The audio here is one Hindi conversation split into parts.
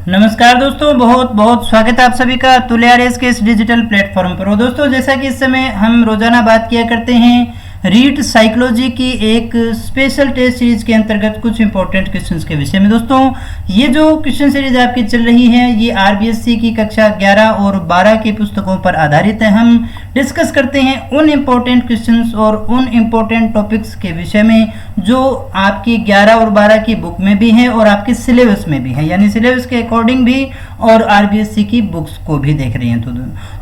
नमस्कार दोस्तों, बहुत बहुत स्वागत है आप सभी का तुल्यारेस के इस डिजिटल प्लेटफॉर्म पर। और दोस्तों, जैसा कि इस समय हम रोजाना बात किया करते हैं रीड साइकोलॉजी की एक स्पेशल टेस्ट सीरीज के अंतर्गत कुछ इंपॉर्टेंट क्वेश्चंस के विषय में। दोस्तों, ये जो क्वेश्चन सीरीज आपकी चल रही है ये आरबीएससी की कक्षा 11 और 12 की पुस्तकों पर आधारित है। हम डिस्कस करते हैं उन इंपॉर्टेंट क्वेश्चंस और उन इंपॉर्टेंट टॉपिक्स के विषय में जो आपकी 11 और 12 की बुक में भी है और आपके सिलेबस में भी है, यानी सिलेबस के अकॉर्डिंग भी और आरबीएससी की बुक्स को भी देख रही हैं।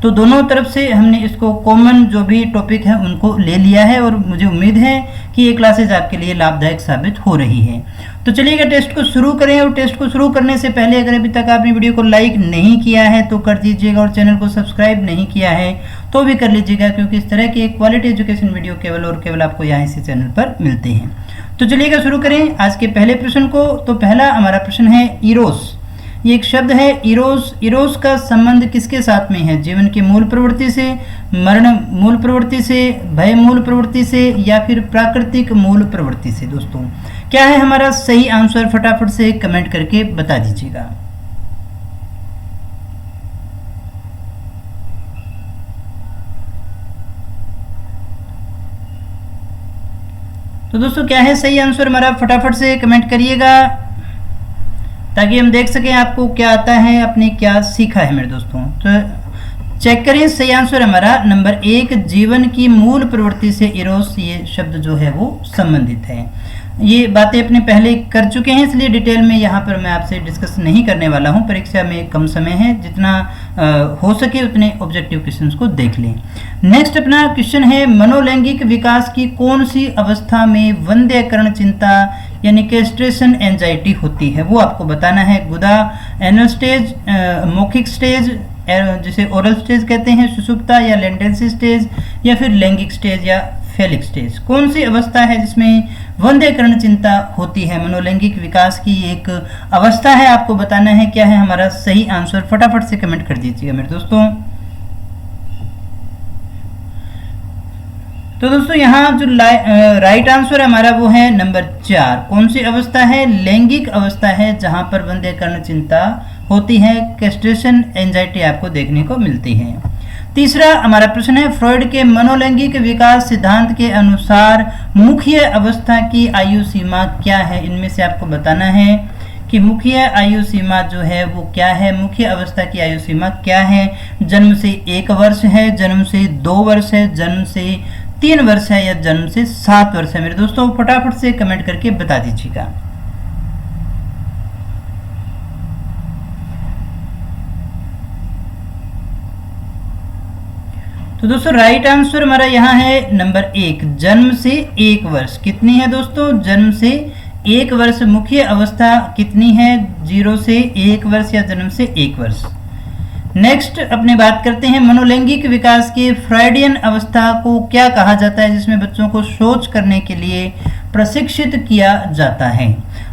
तो दोनों तरफ से हमने इसको कॉमन जो भी टॉपिक है उनको ले लिया है और मुझे उम्मीद है कि ये क्लासेज आपके लिए लाभदायक साबित हो रही है। तो चलिएगा टेस्ट को शुरू करें। और टेस्ट को शुरू करने से पहले अगर अभी तक आपने वीडियो को लाइक नहीं किया है तो कर दीजिएगा, और चैनल को सब्सक्राइब नहीं किया है तो भी कर लीजिएगा, क्योंकि इस तरह के क्वालिटी एजुकेशन वीडियो केवल और केवल आपको यहाँ इसी चैनल पर मिलते हैं। तो चलिएगा शुरू करें आज के पहले प्रश्न को। तो पहला हमारा प्रश्न है इरोस। ये एक शब्द है इरोस। इरोस का संबंध किसके साथ में है? जीवन की मूल प्रवृत्ति से, मरण मूल प्रवृत्ति से, भय मूल प्रवृत्ति से, या फिर प्राकृतिक मूल प्रवृत्ति से? दोस्तों, क्या है हमारा सही आंसर? फटाफट से कमेंट करके बता दीजिएगा। तो दोस्तों, क्या है सही आंसर हमारा? फटाफट से कमेंट करिएगा ताकि हम देख सकें आपको क्या आता है, आपने क्या सीखा है मेरे दोस्तों। तो चेक करें, सही आंसर हमारा नंबर 1 जीवन की मूल प्रवृत्ति से इरोस ये शब्द जो है वो संबंधित है। ये बातें अपने पहले कर चुके हैं, इसलिए डिटेल में यहाँ पर मैं आपसे डिस्कस नहीं करने वाला हूँ। परीक्षा में कम समय है, जितना हो सके उतने ऑब्जेक्टिव क्वेश्चंस को देख लें। नेक्स्ट अपना क्वेश्चन है मनोलैंगिक विकास की कौन सी अवस्था में वंध्यकरण चिंता यानी कैस्ट्रेशन एंजाइटी होती है? वो आपको बताना है। गुदा, एनल स्टेज, मौखिक स्टेज जिसे ओरल स्टेज कहते हैं, सुषुप्ता या लेटेंसी स्टेज, या फिर लैंगिक स्टेज या फेलिक स्टेज? कौन सी अवस्था है जिसमें वंध्यकरण चिंता होती है? मनोलैंगिक विकास की एक अवस्था है, आपको बताना है क्या है हमारा सही आंसर। फटाफट से कमेंट कर दीजिएगा मेरे दोस्तों। तो दोस्तों, यहाँ जो राइट आंसर हमारा वो है नंबर 4। कौन सी अवस्था है? लैंगिक अवस्था है जहां पर वंध्यकरण चिंता होती है, कैस्ट्रेशन एंजाइटी आपको देखने को मिलती है। तीसरा हमारा प्रश्न है फ्रॉइड के मनोलैंगिक विकास सिद्धांत के अनुसार मुख्य अवस्था की आयु सीमा क्या है? इनमें से आपको बताना है कि मुख्य आयु सीमा जो है वो क्या है, मुख्य अवस्था की आयु सीमा क्या है। जन्म से 1 वर्ष है, जन्म से 2 वर्ष है, जन्म से 3 वर्ष है, या जन्म से 7 वर्ष है? मेरे दोस्तों, फटाफट से कमेंट करके बता दीजिएगा। तो दोस्तों, राइट आंसर हमारा यहाँ है नंबर 1 जन्म से 1 वर्ष। कितनी है दोस्तों? जन्म से 1 वर्ष मुख्य अवस्था कितनी है? 0 से 1 वर्ष या जन्म से 1 वर्ष। नेक्स्ट अपने बात करते हैं मनोलैंगिक विकास के फ्रॉइडियन अवस्था को क्या कहा जाता है, जिसमें बच्चों को सोच करने के लिए प्रशिक्षित किया जाता है?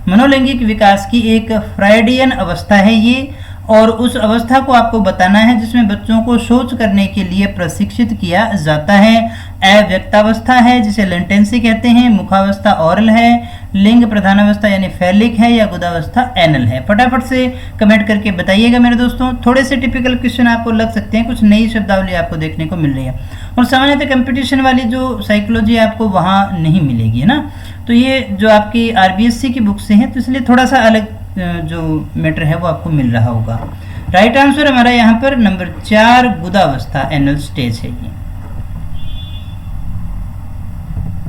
मनोलैंगिक विकास की एक फ्रॉइडियन अवस्था है ये, और उस अवस्था को आपको बताना है जिसमें बच्चों को सोच करने के लिए प्रशिक्षित किया जाता है। अव्यक्तावस्था है जिसे लेटेंसी कहते हैं, मुखावस्था ओरल है, लिंग प्रधानावस्था यानी फैलिक है, या गुदावस्था एनल है? फटाफट से कमेंट करके बताइएगा मेरे दोस्तों। थोड़े से टिपिकल क्वेश्चन आपको लग सकते हैं, कुछ नई शब्दावली आपको देखने को मिल रही है, और सामान्यतः कंपटीशन वाली जो साइकोलॉजी आपको वहाँ नहीं मिलेगी, है ना। तो ये जो आपकी आरबीएससी की बुक से है, तो इसलिए थोड़ा सा अलग जो मैटर है वो आपको मिल रहा होगा। राइट आंसर हमारा यहाँ पर नंबर 4 गुदावस्था एनल स्टेज है ये।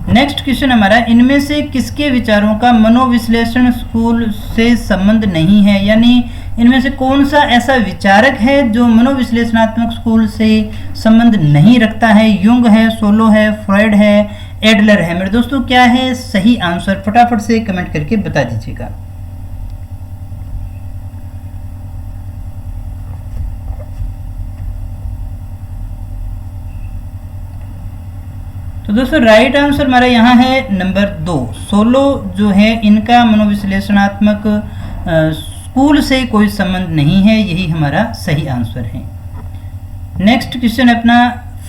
नेक्स्ट क्वेश्चन हमारा इनमें से किसके विचारों का मनोविश्लेषण स्कूल से संबंध नहीं है, यानी इनमें से कौन सा ऐसा विचारक है जो मनोविश्लेषणात्मक स्कूल से संबंध नहीं रखता है? युंग है, सोलो है, फ्रॉइड है, एडलर है? मेरे दोस्तों, क्या है सही आंसर? फटाफट से कमेंट करके बता दीजिएगा। तो दोस्तों, राइट आंसर हमारा यहाँ है नंबर 2 सोलो जो है, इनका मनोविश्लेषणात्मक स्कूल से कोई संबंध नहीं है, यही हमारा सही आंसर है। नेक्स्ट क्वेश्चन अपना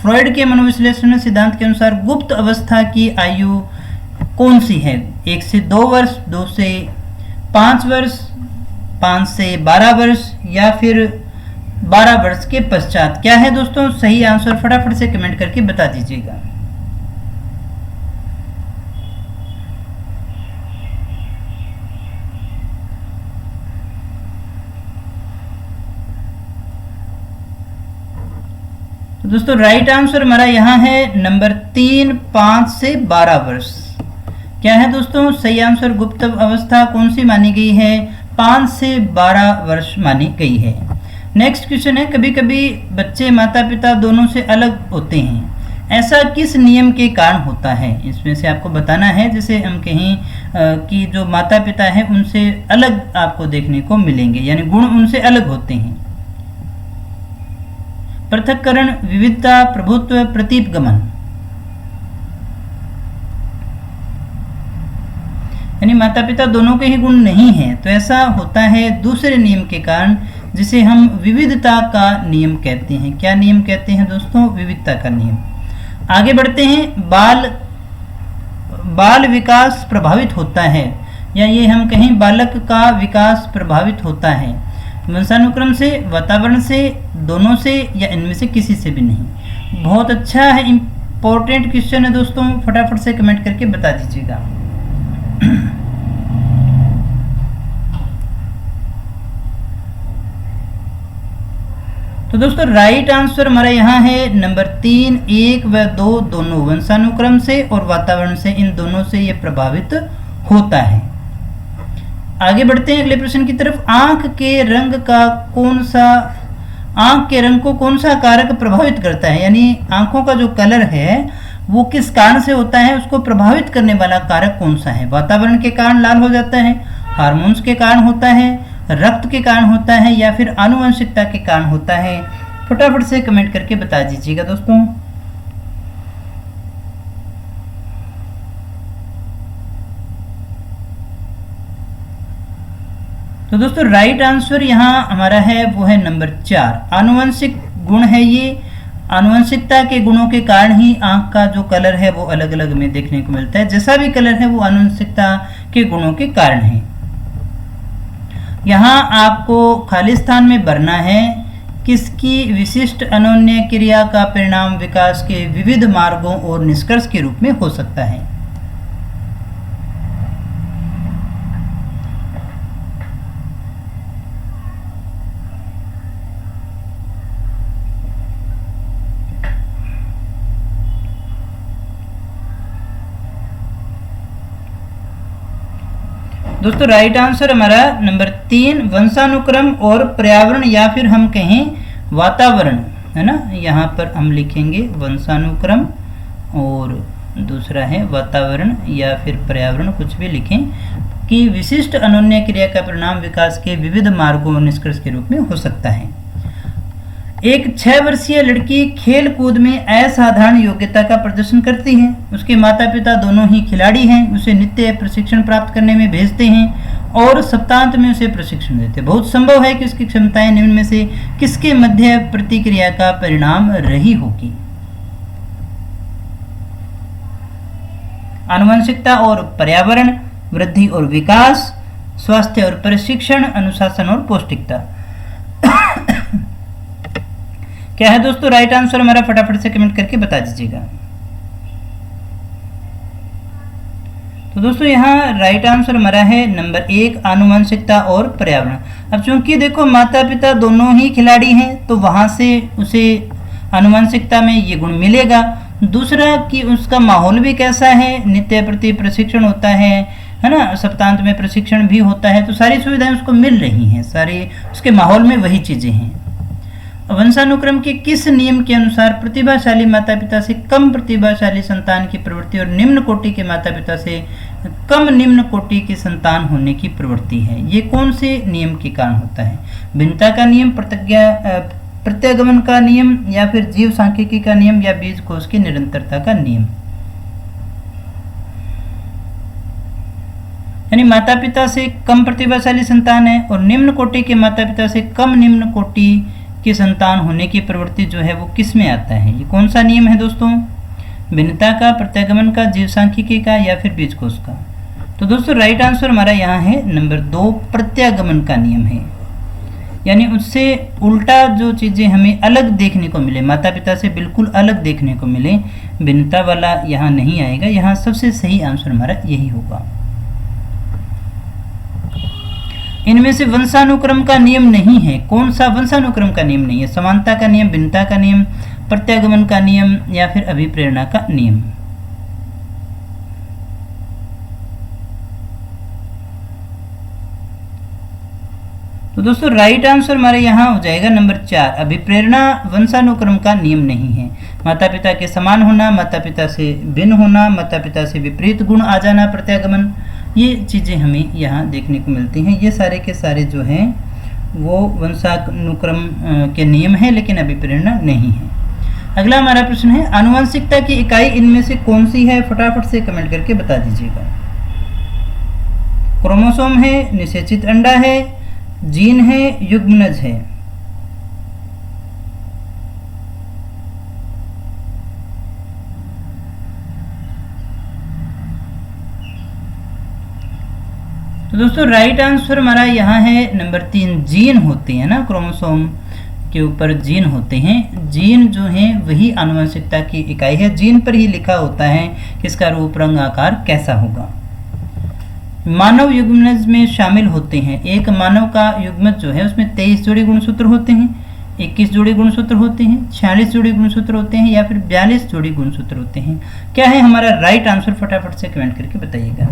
फ्रॉइड के मनोविश्लेषण सिद्धांत के अनुसार गुप्त अवस्था की आयु कौन सी है? 1 से 2 वर्ष, 2 से 5 वर्ष, 5 से 12 वर्ष या फिर 12 वर्ष के पश्चात। क्या है दोस्तों सही आंसर, फटाफट से कमेंट करके बता दीजिएगा। तो दोस्तों राइट आंसर हमारा यहाँ है नंबर 3, 5 से 12 वर्ष। क्या है दोस्तों सही आंसर, गुप्त अवस्था कौन सी मानी गई है, 5 से 12 वर्ष मानी गई है। नेक्स्ट क्वेश्चन है, कभी कभी बच्चे माता पिता दोनों से अलग होते हैं, ऐसा किस नियम के कारण होता है? इसमें से आपको बताना है। जैसे हम कहें कि जो माता पिता हैं उनसे अलग आपको देखने को मिलेंगे, यानी गुण उनसे अलग होते हैं। पृथक्करण, विविधता, प्रभुत्व, प्रतीपगमन, यानी माता पिता दोनों के ही गुण नहीं हैं, तो ऐसा होता है दूसरे नियम के कारण, जिसे हम विविधता का नियम कहते हैं। क्या नियम कहते हैं दोस्तों? विविधता का नियम। आगे बढ़ते हैं, बाल विकास प्रभावित होता है, या ये हम कहें बालक का विकास प्रभावित होता है वंशानुक्रम से, वातावरण से, दोनों से, या इनमें से किसी से भी नहीं। बहुत अच्छा है, इंपॉर्टेंट क्वेश्चन है दोस्तों, फटाफट से कमेंट करके बता दीजिएगा। तो दोस्तों राइट आंसर हमारा यहाँ है नंबर 3, 1 व 2 दोनों वंशानुक्रम से और वातावरण से, इन दोनों से ये प्रभावित होता है। आगे बढ़ते हैं अगले प्रश्न की तरफ। आंख के रंग को कौन सा कारक प्रभावित करता है, यानी आंखों का जो कलर है वो किस कारण से होता है, उसको प्रभावित करने वाला कारक कौन सा है? वातावरण के कारण लाल हो जाता है, हार्मोन्स के कारण होता है, रक्त के कारण होता है, या फिर आनुवंशिकता के कारण होता है? फटाफट से कमेंट करके बता दीजिएगा दोस्तों। तो दोस्तों राइट आंसर यहाँ हमारा है वो है नंबर 4, आनुवंशिक गुण है ये। आनुवंशिकता के गुणों के कारण ही आंख का जो कलर है वो अलग अलग में देखने को मिलता है। जैसा भी कलर है वो आनुवंशिकता के गुणों के कारण है। यहाँ आपको खाली स्थान में भरना है, किसकी विशिष्ट अनोन्य क्रिया का परिणाम विकास के विविध मार्गों और निष्कर्ष के रूप में हो सकता है। दोस्तों राइट आंसर हमारा नंबर 3, वंशानुक्रम और पर्यावरण, या फिर हम कहें वातावरण, है ना। यहाँ पर हम लिखेंगे वंशानुक्रम और दूसरा है वातावरण या फिर पर्यावरण, कुछ भी लिखें, कि विशिष्ट अनोन्य क्रिया का परिणाम विकास के विविध मार्गों और निष्कर्ष के रूप में हो सकता है। एक 6 वर्षीय लड़की खेल कूद में असाधारण योग्यता का प्रदर्शन करती है। उसके माता पिता दोनों ही खिलाड़ी हैं, उसे नित्य प्रशिक्षण प्राप्त करने में भेजते हैं और सप्तांत में उसे प्रशिक्षण देते हैं। बहुत संभव है कि उसकी क्षमताएं निम्न में से किसके मध्य प्रतिक्रिया का परिणाम रही होगी? आनुवंशिकता और पर्यावरण, वृद्धि और विकास, स्वास्थ्य और प्रशिक्षण, अनुशासन और पौष्टिकता। क्या है दोस्तों राइट आंसर हमारा? फटाफट से कमेंट करके बता दीजिएगा। तो दोस्तों यहाँ राइट आंसर हमारा है नंबर 1, आनुवंशिकता और पर्यावरण। अब चूंकि देखो माता पिता दोनों ही खिलाड़ी हैं, तो वहां से उसे आनुवंशिकता में ये गुण मिलेगा। दूसरा कि उसका माहौल भी कैसा है, नित्य प्रति प्रशिक्षण होता है ना, सप्तांत में प्रशिक्षण भी होता है, तो सारी सुविधाएं उसको मिल रही हैं, सारी उसके माहौल में वही चीजें हैं। वंशानुक्रम के किस नियम के अनुसार प्रतिभाशाली माता पिता से कम प्रतिभाशाली संतान की प्रवृत्ति और निम्न कोटि के माता पिता से कम निम्न कोटि की संतान होने की प्रवृत्ति है? ये कौन से नियम के कारण होता है? भिन्नता का नियम, प्रत्यागमन का नियम, या फिर जीव सांख्यिकी का नियम, या बीज कोश की निरंतरता का नियम? यानी माता पिता से कम प्रतिभाशाली संतान है और निम्न कोटि के माता पिता से कम निम्न कोटि की संतान होने की प्रवृत्ति जो है वो किस में आता है? ये कौन सा नियम है दोस्तों? भिन्नता का, प्रत्यागमन का, जीव सांख्यिकी का, या फिर बीजकोश का? तो दोस्तों राइट आंसर हमारा यहाँ है नंबर 2, प्रत्यागमन का नियम है। यानी उससे उल्टा जो चीज़ें हमें अलग देखने को मिले, माता पिता से बिल्कुल अलग देखने को मिले, भिन्नता वाला यहाँ नहीं आएगा। यहाँ सबसे सही आंसर हमारा यही होगा। इनमें से वंशानुक्रम का नियम नहीं है। कौन सा वंशानुक्रम का नियम नहीं है? समानता का नियम, भिन्नता का नियम, प्रत्यागमन का नियम या फिर अभिप्रेरणा का नियम। तो दोस्तों राइट आंसर हमारे यहाँ हो जाएगा नंबर 4, अभिप्रेरणा वंशानुक्रम का नियम नहीं है। माता पिता के समान होना, माता पिता से भिन्न होना, माता पिता से विपरीत गुण आ जाना, प्रत्यागमन, ये चीज़ें हमें यहाँ देखने को मिलती हैं। ये सारे के सारे जो हैं वो वंशानुक्रम के नियम हैं, लेकिन अभिप्रेरणा नहीं है। अगला हमारा प्रश्न है, आनुवंशिकता की इकाई इनमें से कौन सी है? फटाफट से कमेंट करके बता दीजिएगा। क्रोमोसोम है, निषेचित अंडा है, जीन है, युग्मनज है। तो दोस्तों राइट आंसर हमारा यहाँ है नंबर 3, जीन होते हैं ना, क्रोमोसोम के ऊपर जीन होते हैं। जीन जो हैं वही आनुवंशिकता की इकाई है। जीन पर ही लिखा होता है किसका रूप, रंग, आकार कैसा होगा। मानव युग्मनज में शामिल होते हैं। एक मानव का युग्मज जो है उसमें 23 जोड़ी गुणसूत्र होते हैं, 21 जोड़ी गुणसूत्र होते हैं, 46 जोड़ी गुणसूत्र होते हैं या फिर 42 जोड़ी गुणसूत्र होते हैं। क्या है हमारा राइट आंसर? फटाफट से कमेंट करके बताइएगा।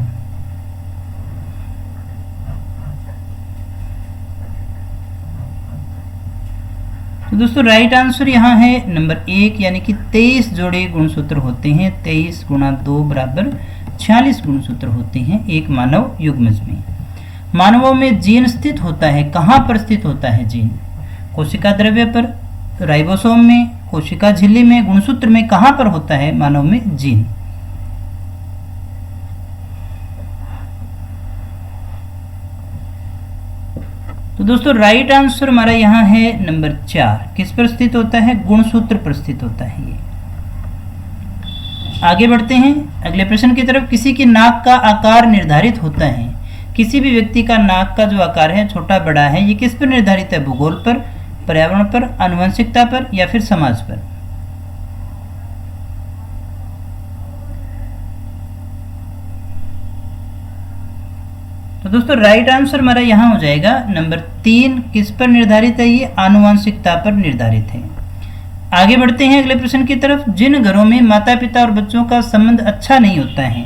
तो दोस्तों राइट आंसर यहाँ है नंबर 1, यानी कि 23 जोड़े गुणसूत्र होते हैं। 23 गुणा 2 बराबर 46 गुणसूत्र होते हैं एक मानव युग्मज में। मानवों में जीन स्थित होता है, कहाँ पर स्थित होता है जीन? कोशिका द्रव्य पर, राइबोसोम में, कोशिका झिल्ली में, गुणसूत्र में, कहाँ पर होता है मानव में जीन? तो दोस्तों राइट आंसर हमारा यहाँ है नंबर 4, किस पर स्थित होता है? गुणसूत्र पर स्थित होता है ये। आगे बढ़ते हैं अगले प्रश्न की तरफ। किसी की नाक का आकार निर्धारित होता है। किसी भी व्यक्ति का नाक का जो आकार है छोटा बड़ा है, ये किस पर निर्धारित है? भूगोल पर, पर्यावरण पर, आनुवंशिकता पर या फिर समाज पर? तो दोस्तों राइट आंसर हमारा यहाँ हो जाएगा नंबर 3, किस पर निर्धारित है? ये आनुवंशिकता पर निर्धारित है। आगे बढ़ते हैं अगले प्रश्न की तरफ। जिन घरों में माता पिता और बच्चों का संबंध अच्छा नहीं होता है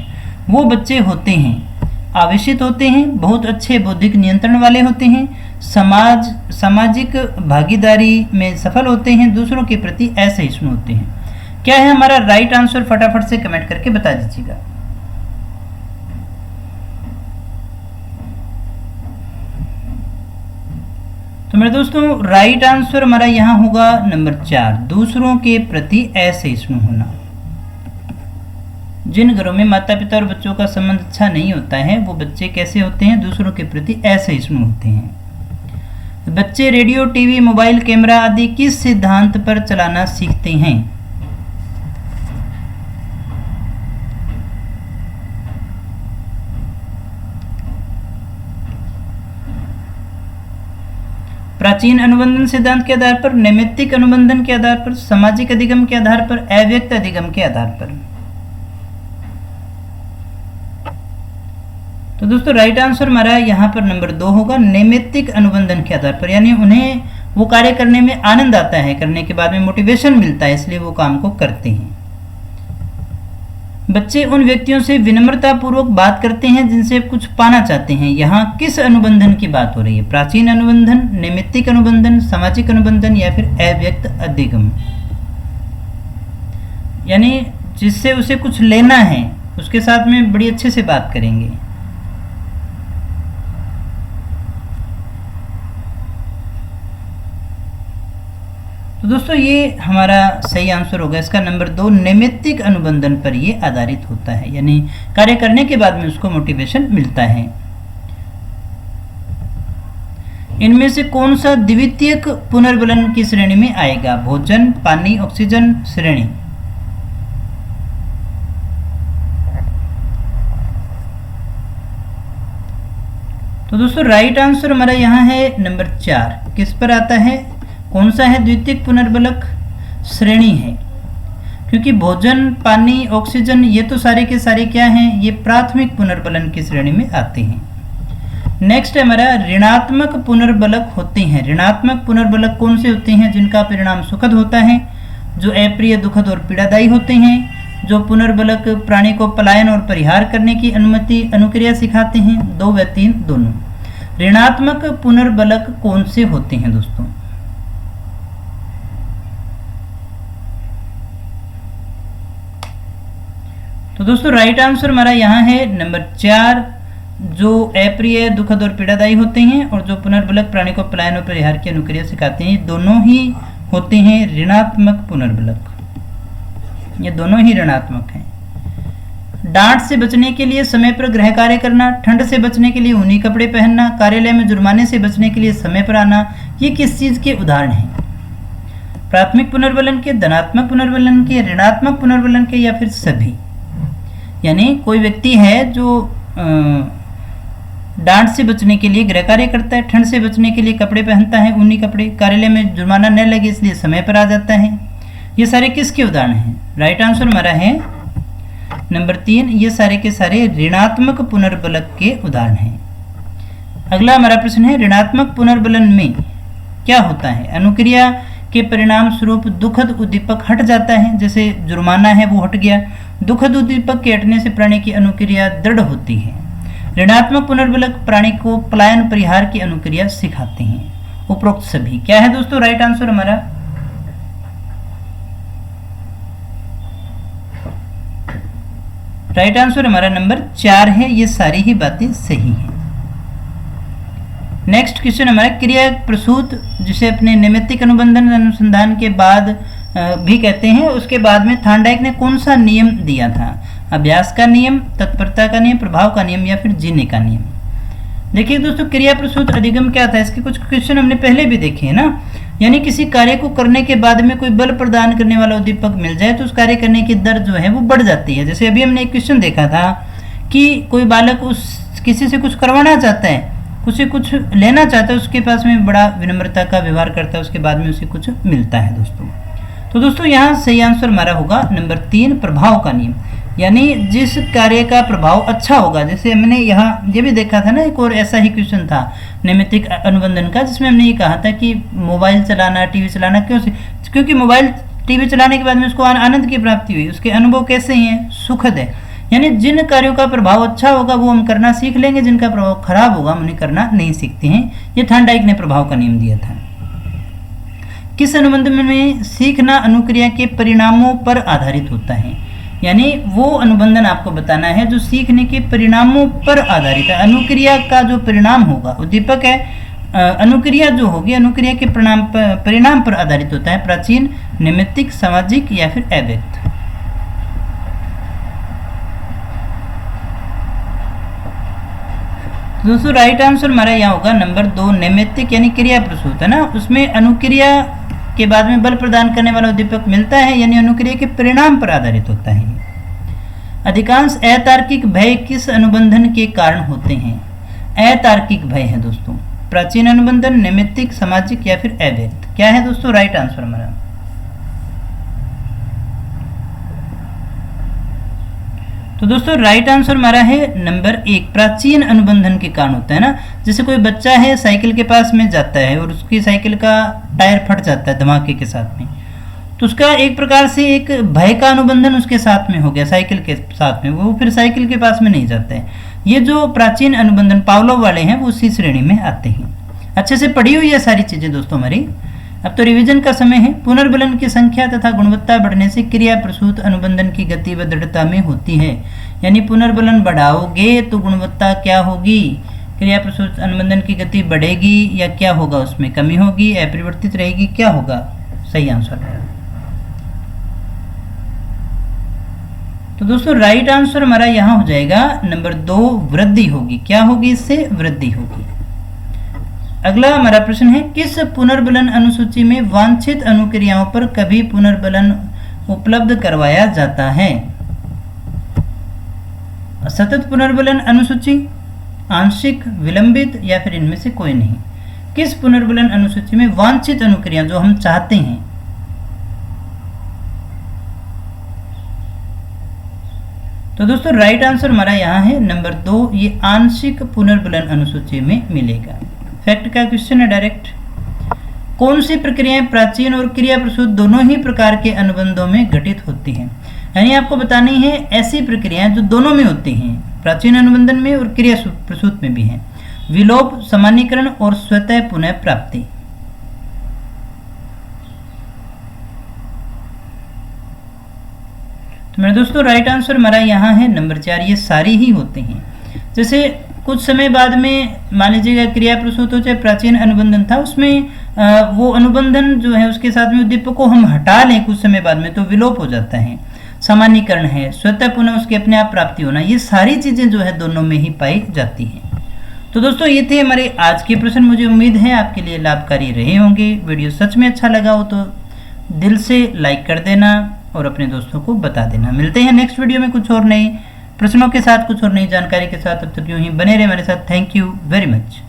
वो बच्चे होते हैं आवेशित होते हैं, बहुत अच्छे बौद्धिक नियंत्रण वाले होते हैं, सामाजिक भागीदारी में सफल होते हैं, दूसरों के प्रति असहिष्णु होते हैं। क्या है हमारा राइट आंसर? फटाफट से कमेंट करके बता दीजिएगा। तो मेरे दोस्तों राइट आंसर हमारा यहाँ होगा नंबर 4, दूसरों के प्रति असहिष्णु होना। जिन घरों में माता पिता और बच्चों का संबंध अच्छा नहीं होता है वो बच्चे कैसे होते हैं? दूसरों के प्रति असहिष्णु होते हैं। बच्चे रेडियो, टीवी, मोबाइल, कैमरा आदि किस सिद्धांत पर चलाना सीखते हैं? प्राचीन अनुबंधन सिद्धांत के आधार पर, नैमित्तिक अनुबंधन के आधार पर, सामाजिक अधिगम के आधार पर, अव्यक्त अधिगम के आधार पर? तो दोस्तों राइट आंसर हमारा यहाँ पर नंबर 2 होगा, नैमित्तिक अनुबंधन के आधार पर। यानी उन्हें वो कार्य करने में आनंद आता है, करने के बाद में मोटिवेशन मिलता है, इसलिए वो काम को करते हैं। बच्चे उन व्यक्तियों से विनम्रता पूर्वक बात करते हैं जिनसे कुछ पाना चाहते हैं। यहाँ किस अनुबंधन की बात हो रही है? प्राचीन अनुबंधन, नैमित्तिक अनुबंधन, सामाजिक अनुबंधन या फिर अव्यक्त अधिगम? यानी जिससे उसे कुछ लेना है उसके साथ में बड़ी अच्छे से बात करेंगे। तो दोस्तों ये हमारा सही आंसर होगा, इसका नंबर 2, नैमित्तिक अनुबंधन पर ये आधारित होता है, यानी कार्य करने के बाद में उसको मोटिवेशन मिलता है। इनमें से कौन सा द्वितीयक पुनर्बलन की श्रेणी में आएगा? भोजन, पानी, ऑक्सीजन, श्रेणी? तो दोस्तों राइट आंसर हमारा यहाँ है नंबर 4। किस पर आता है, कौन सा है, द्वितीयक पुनर्बलक श्रेणी है, क्योंकि भोजन, पानी, ऑक्सीजन ये तो सारे के सारे क्या हैं, ये प्राथमिक पुनर्बलन की श्रेणी में आते हैं। नेक्स्ट है हमारा ऋणात्मक पुनर्बलक होते हैं। ऋणात्मक पुनर्बलक कौन से होते हैं, जिनका परिणाम सुखद होता है, जो अप्रिय, दुखद और पीड़ादायी होते हैं, जो पुनर्बलक प्राणी को पलायन और परिहार करने की अनुमति, अनुक्रिया सिखाते हैं। 2 व 3 दोनों। ऋणात्मक पुनर्बलक कौन से होते हैं दोस्तों? तो दोस्तों राइट आंसर हमारा यहाँ है नंबर 4, जो अप्रिय, दुखद और पीड़ादायी होते हैं और जो पुनर्बलक प्राणी को पलायन और परिहार की अनुक्रिया सिखाते हैं। दोनों ही होते हैं ऋणात्मक पुनर्बलक, ये दोनों ही ऋणात्मक हैं। डांट से बचने के लिए समय पर गृह कार्य करना, ठंड से बचने के लिए ऊनी कपड़े पहनना, कार्यालय में जुर्माने से बचने के लिए समय पर आना, ये किस चीज के उदाहरण हैं? प्राथमिक पुनर्बलन के, धनात्मक पुनर्बलन के, ऋणात्मक पुनर्बलन के, या फिर सभी? यानी कोई व्यक्ति है जो डांट से बचने के लिए गृह कार्य करता है, ठंड से बचने के लिए कपड़े पहनता है, ऊनी कपड़े, कार्यालय में जुर्माना न लगे इसलिए समय पर आ जाता है। ये सारे किसके उदाहरण हैं? राइट आंसर हमारा है नंबर 3, ये सारे के सारे ऋणात्मक पुनर्बलक के उदाहरण हैं। अगला हमारा प्रश्न है ऋणात्मक पुनर्बलन में क्या होता है? अनुक्रिया के परिणाम स्वरूप दुखद उद्दीपक हट जाता है, जैसे जुर्माना है वो हट गया। दुखद उद्दीपक के हटने से प्राणी की अनुक्रिया दृढ़ होती है। ऋणात्मक पुनर्बलक प्राणी को पलायन परिहार की अनुक्रिया सिखाते हैं। उपरोक्त सभी क्या है दोस्तों? राइट आंसर हमारा राइट आंसर हमारा नंबर 4 है। ये सारी ही बातें सही हैं। नेक्स्ट क्वेश्चन हमारा क्रिया प्रसूत, जिसे अपने नैमित्तिक अनुबंधन अनुसंधान के बाद भी कहते हैं, उसके बाद में थार्नडाइक ने कौन सा नियम दिया था? अभ्यास का नियम, तत्परता का नियम, प्रभाव का नियम, या फिर जीने का नियम? देखिए दोस्तों, क्रिया प्रसूत अधिगम क्या था? इसके कुछ क्वेश्चन हमने पहले भी देखे हैं ना। यानी किसी कार्य को करने के बाद में कोई बल प्रदान करने वाला उद्दीपक मिल जाए तो उस कार्य करने की दर जो है वो बढ़ जाती है। जैसे अभी हमने एक क्वेश्चन देखा था कि कोई बालक उस किसी से कुछ करवाना चाहता है, उसे कुछ लेना चाहता है, उसके पास में बड़ा विनम्रता का व्यवहार करता है, उसके बाद में उसे कुछ मिलता है दोस्तों। तो दोस्तों यहाँ सही आंसर हमारा होगा नंबर 3, प्रभाव का नियम। यानी जिस कार्य का प्रभाव अच्छा होगा, जैसे हमने यहाँ ये भी देखा था ना, एक और ऐसा ही क्वेश्चन था नैमित्तिक अनुबंधन का, जिसमें हमने ये कहा था कि मोबाइल चलाना, टीवी चलाना क्यों से? क्योंकि मोबाइल टीवी चलाने के बाद में उसको आनंद की प्राप्ति हुई, उसके अनुभव कैसे हैं? सुखद है। यानी जिन कार्यों का प्रभाव अच्छा होगा वो हम करना सीख लेंगे, जिनका प्रभाव खराब होगा हम उन्हें करना नहीं सीखते हैं। ये थार्नडाइक ने प्रभाव का नियम दिया था। किस अनुबंध में सीखना अनुक्रिया के परिणामों पर आधारित होता है? यानी वो अनुबंधन आपको बताना है जो सीखने के परिणामों पर आधारित है। अनुक्रिया का जो परिणाम होगा, उद्दीपक है, अनुक्रिया जो होगी अनुक्रिया के परिणाम पर आधारित होता है। प्राचीन, नैमित्तिक, सामाजिक, या फिर अव्यक्त? दोस्तों राइट आंसर हमारा यहाँ होगा नंबर 2, नैमित्तिक, यानी क्रिया प्रसूत है ना, उसमें अनुक्रिया के बाद में बल प्रदान करने वाला उद्दीपक मिलता है, यानी अनुक्रिया के परिणाम पर आधारित होता है। अधिकांश अतार्किक भय किस अनुबंधन के कारण होते हैं? अतार्किक भय है दोस्तों प्राचीन अनुबंधन, नैमित्तिक, सामाजिक, या फिर अव्यक्त? क्या है दोस्तों राइट आंसर हमारा? तो दोस्तों राइट आंसर हमारा है नंबर 1, प्राचीन अनुबंधन के कारण होता है ना। जैसे कोई बच्चा है साइकिल के पास में जाता है और उसकी साइकिल का टायर फट जाता है धमाके के साथ में, तो उसका एक प्रकार से एक भय का अनुबंधन उसके साथ में हो गया, साइकिल के साथ में, वो फिर साइकिल के पास में नहीं जाता है। ये जो प्राचीन अनुबंधन पावलोव वाले हैं वो उसी श्रेणी में आते हैं। अच्छे से पढ़ी हुई है सारी चीजें दोस्तों हमारी। अब तो रिवीजन का समय है। पुनर्बलन की संख्या तथा गुणवत्ता बढ़ने से क्रिया प्रसूत अनुबंधन की गति व दृढ़ता में होती है। यानी पुनर्बलन बढ़ाओगे तो गुणवत्ता क्या होगी? क्रिया प्रसूत अनुबंधन की गति बढ़ेगी या क्या होगा? उसमें कमी होगी, अपरिवर्तित रहेगी, क्या होगा? सही आंसर है। तो दोस्तों राइट आंसर हमारा यहाँ हो जाएगा नंबर 2, वृद्धि होगी। क्या होगी? इससे वृद्धि होगी। अगला हमारा प्रश्न है किस पुनर्बलन अनुसूची में वांछित अनुक्रियाओं पर कभी पुनर्बलन उपलब्ध करवाया जाता है? सतत पुनर्बलन अनुसूची, आंशिक, विलंबित या फिर इनमें से कोई नहीं। किस पुनर्बलन अनुसूची में वांछित अनुक्रिया जो हम चाहते हैं, तो दोस्तों राइट आंसर हमारा यहाँ है नंबर 2, ये आंशिक पुनर्बलन अनुसूची में मिलेगा। फैक्ट का क्वेश्चन है डायरेक्ट। कौन सी प्रक्रियाएं प्राचीन और क्रिया प्रसूत दोनों ही प्रकार के अनुबंधों में घटित होती हैं? यानी आपको बतानी है ऐसी प्रक्रियाएं जो दोनों में होती हैं, प्राचीन अनुबंधन में और क्रिया प्रसूत में भी हैं। विलोप, सामान्यीकरण और स्वतः पुनः प्राप्ति। तो मेरे दोस्तों राइट आंसर हमारा यहाँ है नंबर 4, ये सारी ही होते हैं। जैसे कुछ समय बाद में मान लीजिएगा क्रिया प्रसूत हो चाहे प्राचीन अनुबंधन था, उसमें वो अनुबंधन जो है उसके साथ में उद्दीपक को हम हटा लें कुछ समय बाद में तो विलोप हो जाता है। सामान्यीकरण है, स्वतः पुनः उसकी अपने आप प्राप्ति होना, ये सारी चीजें जो है दोनों में ही पाई जाती हैं। तो दोस्तों ये थे हमारे आज के प्रश्न। मुझे उम्मीद है आपके लिए लाभकारी रहे होंगे। वीडियो सच में अच्छा लगा हो तो दिल से लाइक कर देना और अपने दोस्तों को बता देना। मिलते हैं नेक्स्ट वीडियो में कुछ और नए प्रश्नों के साथ, कुछ और नई जानकारी के साथ। तब तक यूं ही बने रहे हमारे साथ। Thank you very much.